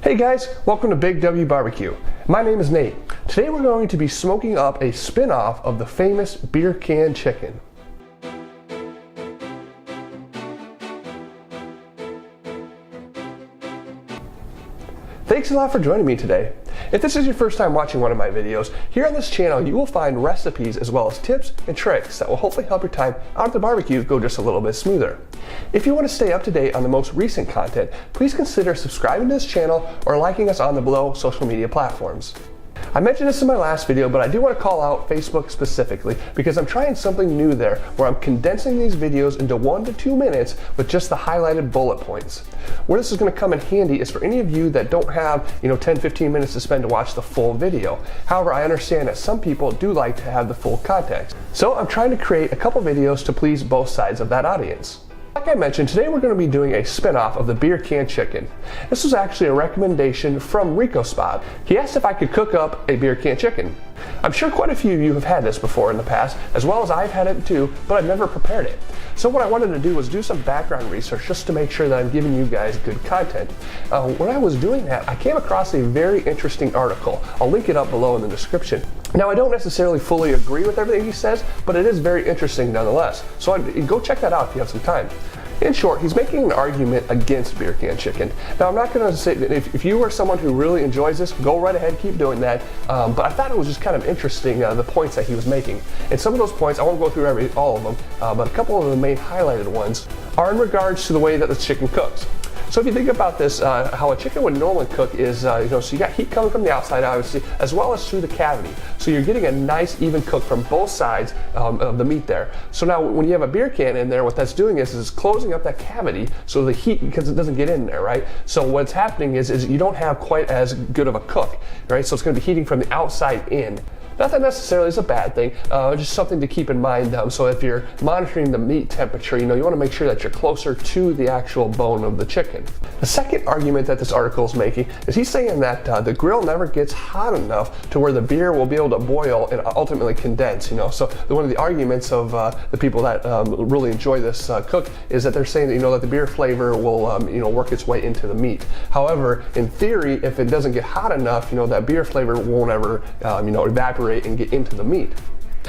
Hey guys, welcome to Big W BBQ. My name is Nate. Today we're going to be smoking up a spin-off of the famous beer can chicken. Thanks a lot for joining me today. If this is your first time watching one of my videos, here on this channel you will find recipes as well as tips and tricks that will hopefully help your time out at the barbecue go just a little bit smoother. If you want to stay up to date on the most recent content, please consider subscribing to this channel or liking us on the below social media platforms. I mentioned this in my last video, but I do want to call out Facebook specifically because I'm trying something new there where I'm condensing these videos into 1 to 2 minutes with just the highlighted bullet points. Where this is going to come in handy is for any of you that don't have 10-15 minutes to spend to watch the full video. However, I understand that some people do like to have the full context. So I'm trying to create a couple videos to please both sides of that audience. Like I mentioned, today we're going to be doing a spin-off of the beer can chicken. This was actually a recommendation from ricosspot. He asked if I could cook up a beer can chicken. I'm sure quite a few of you have had this before in the past, as well as I've had it too, but I've never prepared it. So what I wanted to do was do some background research just to make sure that I'm giving you guys good content. When I was doing that, I came across a very interesting article. I'll link it up below in the description. Now, I don't necessarily fully agree with everything he says, but it is very interesting nonetheless. So go check that out if you have some time. In short, he's making an argument against beer can chicken. Now, I'm not going to say that if you are someone who really enjoys this, go right ahead, keep doing that. But I thought it was just kind of interesting, the points that he was making. And some of those points, I won't go through all of them, but a couple of the main highlighted ones are in regards to the way that the chicken cooks. So if you think about this, how a chicken would normally cook is, so you got heat coming from the outside, obviously, as well as through the cavity. So you're getting a nice even cook from both sides of the meat there. So now when you have a beer can in there, what that's doing is it's closing up that cavity so the heat, because it doesn't get in there, right? So what's happening is you don't have quite as good of a cook, right? So it's going to be heating from the outside in. Not that necessarily is a bad thing, just something to keep in mind. So if you're monitoring the meat temperature, you want to make sure that you're closer to the actual bone of the chicken. The second argument that this article is making is he's saying that the grill never gets hot enough to where the beer will be able to boil and ultimately condense. So one of the arguments of the people that really enjoy this cook is that they're saying that the beer flavor will work its way into the meat. However, in theory, if it doesn't get hot enough, that beer flavor won't ever evaporate and get into the meat.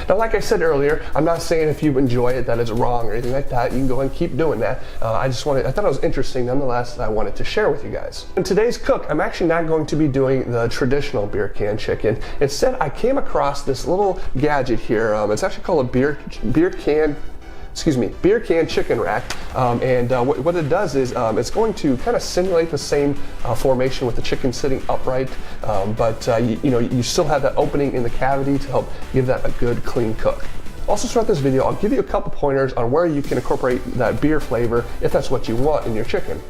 Now, like I said earlier, I'm not saying if you enjoy it that it's wrong or anything like that. You can go and keep doing that. I thought it was interesting nonetheless that I wanted to share with you guys. In today's cook, I'm actually not going to be doing the traditional beer can chicken. Instead, I came across this little gadget here. It's actually called a beer can chicken rack, what it does is it's going to kind of simulate the same formation with the chicken sitting upright, but you still have that opening in the cavity to help give that a good clean cook. Also, throughout this video, I'll give you a couple pointers on where you can incorporate that beer flavor if that's what you want in your chicken.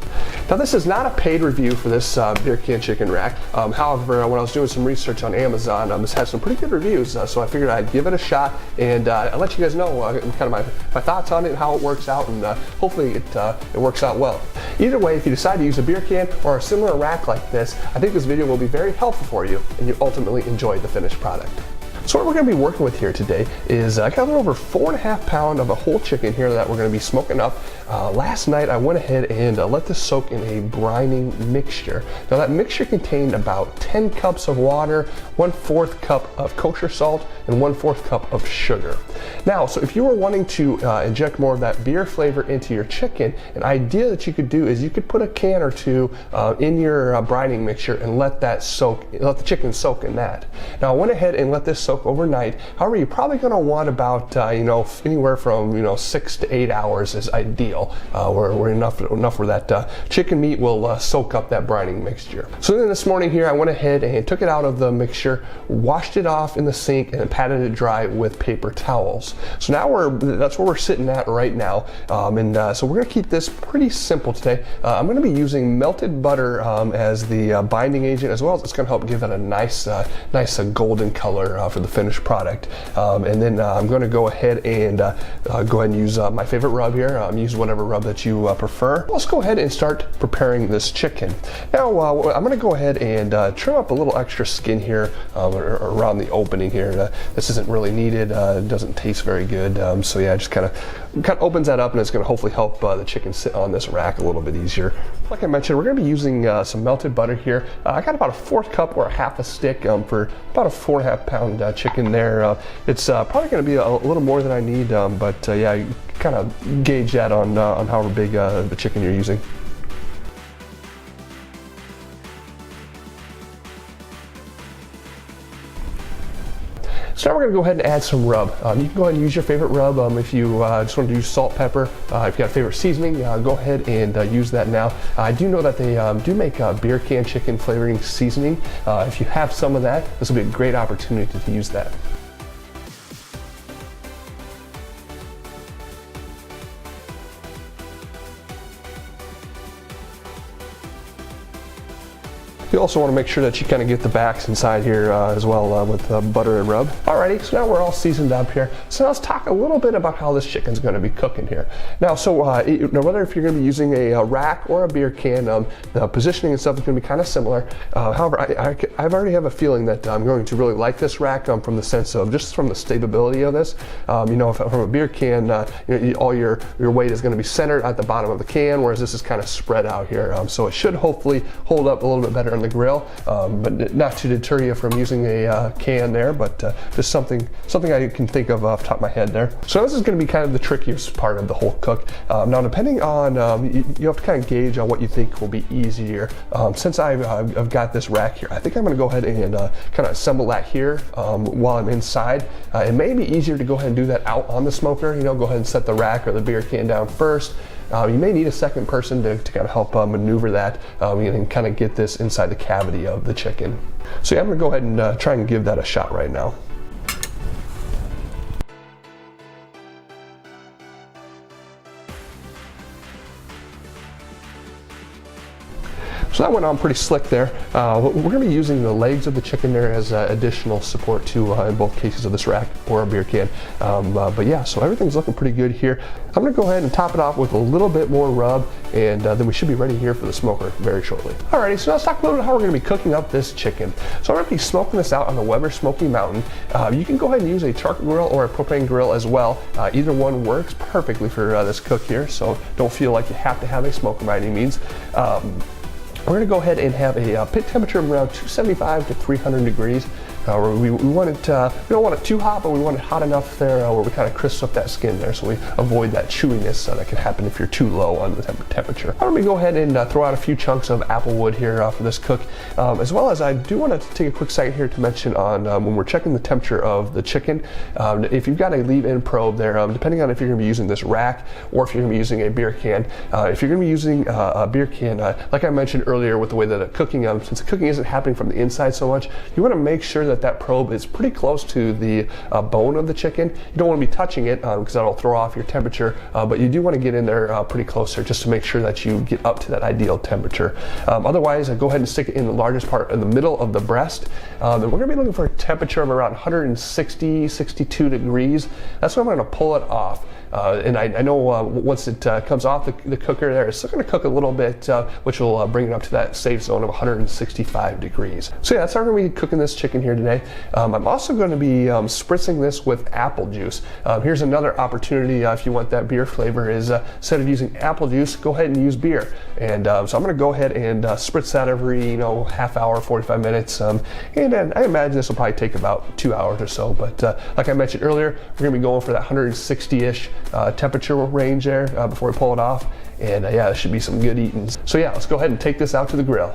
Now, this is not a paid review for this beer can chicken rack. However, when I was doing some research on Amazon, this had some pretty good reviews, so I figured I'd give it a shot and I'll let you guys know kind of my thoughts on it and how it works out, and hopefully it works out well. Either way, if you decide to use a beer can or a similar rack like this, I think this video will be very helpful for you and you ultimately enjoy the finished product. So what we're going to be working with here today is I got a little over 4.5 pounds of a whole chicken here that we're going to be smoking up. Last night I went ahead and let this soak in a brining mixture. Now that mixture contained about 10 cups of water, 1/4 cup of kosher salt, and 1/4 cup of sugar. Now, so if you were wanting to inject more of that beer flavor into your chicken, an idea that you could do is you could put a can or two in your brining mixture and let the chicken soak in that. Now I went ahead and let this soak overnight. However, you're probably going to want about anywhere from 6 to 8 hours is ideal, where enough where that chicken meat will soak up that brining mixture. So then this morning here, I went ahead and took it out of the mixture, washed it off in the sink, and patted it dry with paper towels. So now that's where we're sitting at right now, so we're going to keep this pretty simple today. I'm going to be using melted butter as the binding agent, as well as it's going to help give it a nice golden color for the finished product. And then I'm going to go ahead and use my favorite rub here. Use whatever rub that you prefer. Let's go ahead and start preparing this chicken. Now I'm going to go ahead and trim up a little extra skin here around the opening here. This isn't really needed. It doesn't taste very good. So yeah, just kind of opens that up, and it's going to hopefully help the chicken sit on this rack a little bit easier. Like I mentioned, we're going to be using some melted butter here. I got about a 1/4 cup or a half a stick for about a 4.5 pound chicken there. It's probably going to be a little more than I need, but yeah, you kind of gauge that on however big the chicken you're using. So now we're going to go ahead and add some rub. You can go ahead and use your favorite rub. If you just want to use salt, pepper, if you got a favorite seasoning, go ahead and use that now. I do know that they do make beer can chicken flavoring seasoning. If you have some of that, this will be a great opportunity to use that. You also want to make sure that you kind of get the backs inside here as well with butter and rub. Alrighty, so now we're all seasoned up here. So now let's talk a little bit about how this chicken's going to be cooking here. Now, so whether if you're going to be using a rack or a beer can, the positioning and stuff is going to be kind of similar. However, I already have a feeling that I'm going to really like this rack from the sense of just from the stability of this. From a beer can, all your weight is going to be centered at the bottom of the can, whereas this is kind of spread out here. So it should hopefully hold up a little bit better on the grill, but not to deter you from using a can there, but just something I can think of off the top of my head there. So this is going to be kind of the trickiest part of the whole cook. Now, depending on, you have to kind of gauge on what you think will be easier. Since I've got this rack here, I think I'm going to go ahead and kind of assemble that here while I'm inside. It may be easier to go ahead and do that out on the smoker. Go ahead and set the rack or the beer can down first. You may need a second person to kind of help maneuver that and kind of get this inside the cavity of the chicken. So yeah, I'm going to go ahead and try and give that a shot right now. So that went on pretty slick there. We're going to be using the legs of the chicken there as additional support too in both cases of this rack or a beer can. But yeah, so everything's looking pretty good here. I'm going to go ahead and top it off with a little bit more rub, and then we should be ready here for the smoker very shortly. Alrighty, so let's talk a little bit how we're going to be cooking up this chicken. So I'm going to be smoking this out on the Weber Smoky Mountain. You can go ahead and use a charcoal grill or a propane grill as well. Either one works perfectly for this cook here, so don't feel like you have to have a smoker by any means. We're going to go ahead and have a pit temperature of around 275 to 300 degrees. We want it, we don't want it too hot, but we want it hot enough there where we kind of crisp up that skin there, so we avoid that chewiness that can happen if you're too low on the temperature. I'm going to go ahead and throw out a few chunks of apple wood here for this cook, as well as I do want to take a quick second here to mention on when we're checking the temperature of the chicken, if you've got a leave-in probe there, depending on if you're going to be using this rack or if you're going to be using a beer can. If you're going to be using a beer can, like I mentioned earlier with the way that the cooking, since the cooking isn't happening from the inside so much, you want to make sure that probe is pretty close to the bone of the chicken. You don't want to be touching it because that'll throw off your temperature, but you do want to get in there pretty close there just to make sure that you get up to that ideal temperature. Otherwise, go ahead and stick it in the largest part in the middle of the breast. And we're going to be looking for a temperature of around 160, 62 degrees. That's when I'm going to pull it off. And I know once it comes off the cooker there, it's still going to cook a little bit, which will bring it up to that safe zone of 165 degrees. So yeah, that's how we're going to be cooking this chicken here today. I'm also going to be spritzing this with apple juice. Here's another opportunity if you want that beer flavor is instead of using apple juice, go ahead and use beer. And so I'm going to go ahead and spritz that every half hour, 45 minutes. And then I imagine this will probably take about 2 hours or so. But like I mentioned earlier, we're going to be going for that 160-ish temperature range there before we pull it off. And yeah, it should be some good eating. So yeah, let's go ahead and take this out to the grill.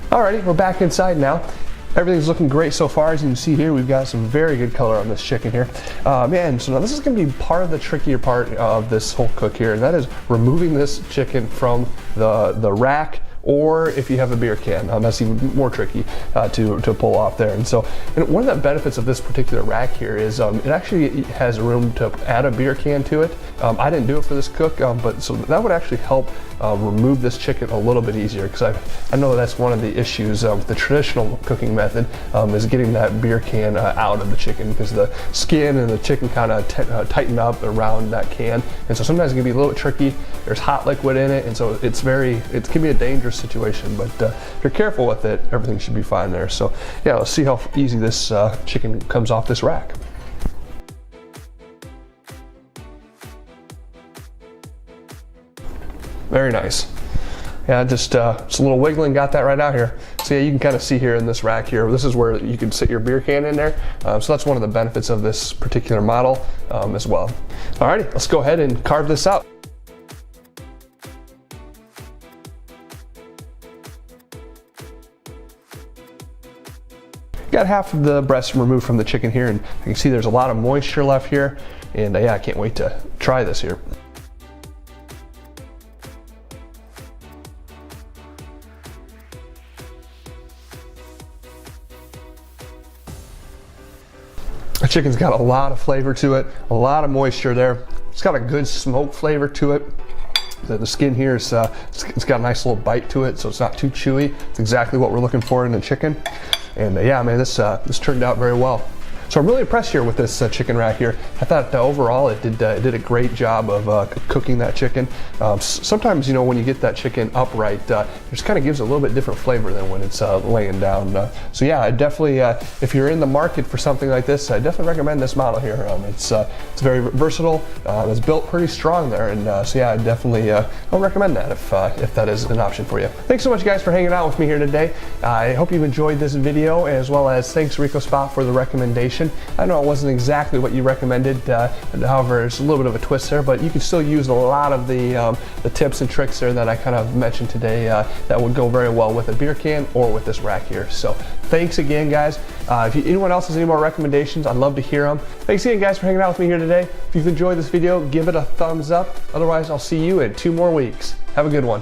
Alrighty, we're back inside now. Everything's looking great so far. As you can see here, we've got some very good color on this chicken here. Man, so now this is gonna be part of the trickier part of this whole cook here, and that is removing this chicken from the rack, or if you have a beer can, that's even more tricky to pull off there. And one of the benefits of this particular rack here is it actually has room to add a beer can to it. I didn't do it for this cook, but so that would actually help remove this chicken a little bit easier, because I know that's one of the issues with the traditional cooking method, is getting that beer can out of the chicken, because the skin and the chicken kind of tighten up around that can, and so sometimes it can be a little bit tricky. There's hot liquid in it, and so it can be a dangerous situation, but if you're careful with it, everything should be fine there. So yeah, let's see how easy this chicken comes off this rack. Very nice. Yeah, just a little wiggling, got that right out here. So yeah, you can kind of see here in this rack here, this is where you can sit your beer can in there. So that's one of the benefits of this particular model as well. Alrighty, let's go ahead and carve this out. Got half of the breast removed from the chicken here, and you can see there's a lot of moisture left here, and yeah, I can't wait to try this here. The chicken's got a lot of flavor to it, a lot of moisture there. It's got a good smoke flavor to it. The skin here is it's got a nice little bite to it, so it's not too chewy. It's exactly what we're looking for in a chicken. And yeah, man, this turned out very well. So I'm really impressed here with this chicken rack here. I thought overall it did a great job of cooking that chicken. Sometimes, you know, when you get that chicken upright, it just kind of gives a little bit different flavor than when it's laying down. So yeah, I definitely, if you're in the market for something like this, I definitely recommend this model here. It's very versattle. It's built pretty strong there, and so yeah, I definitely I'll recommend that if that is an option for you. Thanks so much, guys, for hanging out with me here today. I hope you've enjoyed this video, as well as thanks ricosspot for the recommendation. I know it wasn't exactly what you recommended, however, it's a little bit of a twist there, but you can still use a lot of the tips and tricks there that I kind of mentioned today that would go very well with a beer can or with this rack here. So thanks again, guys. If anyone else has any more recommendations, I'd love to hear them. Thanks again, guys, for hanging out with me here today. If you've enjoyed this video, give it a thumbs up. Otherwise, I'll see you in 2 more weeks. Have a good one.